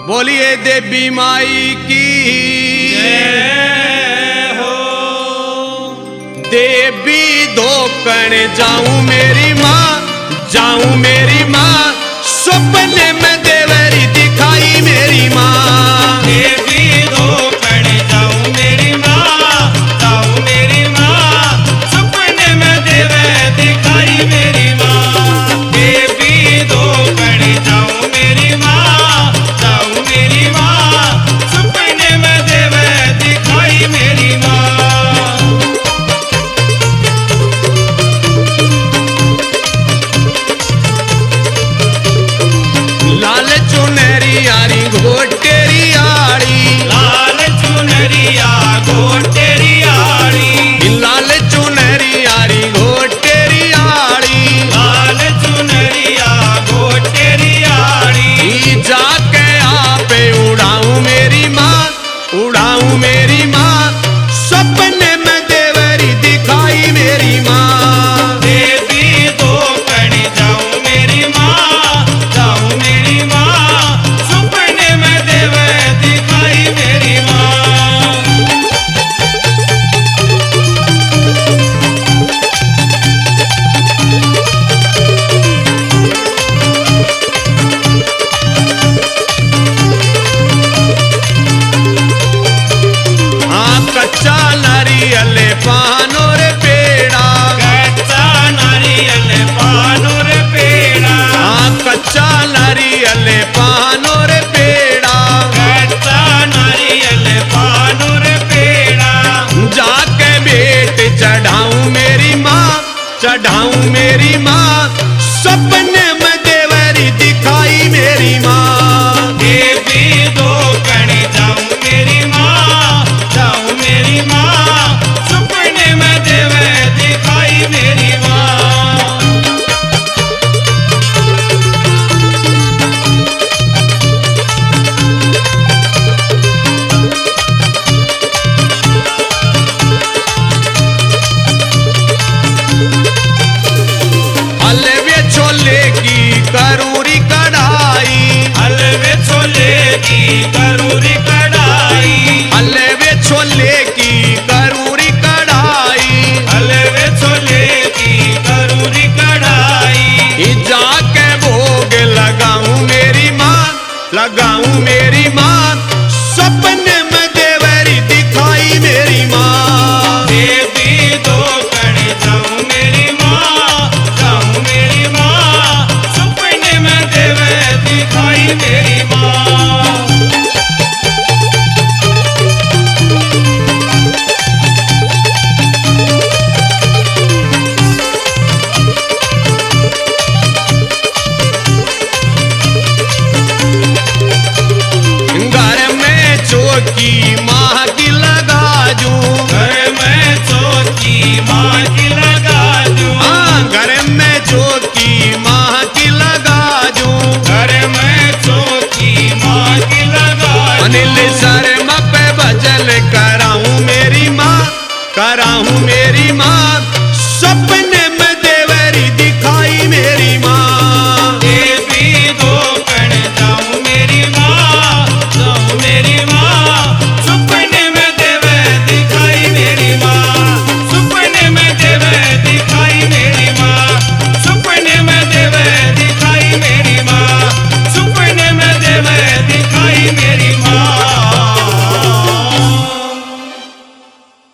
बोलिए देवी माई की जय हो। देवी धोकण जाऊं मेरी माँ, जाऊं मेरी माँ, सपने में देवरी दिखाई मेरी माँ। देवी धोकण जाऊं मेरी माँ, जाऊं मेरी माँ, सपने में देवे दिखाई मेरी माँ। देवी धोकण जाऊं मेरी माँ, जाऊं मेरी माँ, सपने में देवे दिखाई मेरी माँ। लाल चुनरी यारी घोटेरी आड़ी, लाल चुनरिया घोटेरी आड़ी, लाल चुनरी यारी घोटेरी आड़ी, लाल चुनरिया घोटेरी आड़ी। जाके आपे उड़ाऊं मेरी माँ, उड़ाऊं मेरी माँ, सपने में देवरी दिखाई मेरी माँ। देवी धोकण जाऊं मेरी माँ, जाऊं मेरी माँ, सपने में देवे दिखाई मेरी माँ। हाँ कच्चा नारियल पानो रे पेड़ा, कच्चा नारियल पानो रे पेड़ा, हाँ कच्चा नारियल पानो रे पेड़ा, कच्चा नारियल पानो रे पेड़ा। जाके भेंट चढ़ाऊं मेरी माँ, चढ़ाऊं मेरी माँ, सपने में देवरी दिखाई मेरी माँ। देवी धोकण जाऊं मेरी माँ, जाऊं मेरी माँ, सपने में देवे दिखाई मेरी माँ। हलवे छोले की करूरी का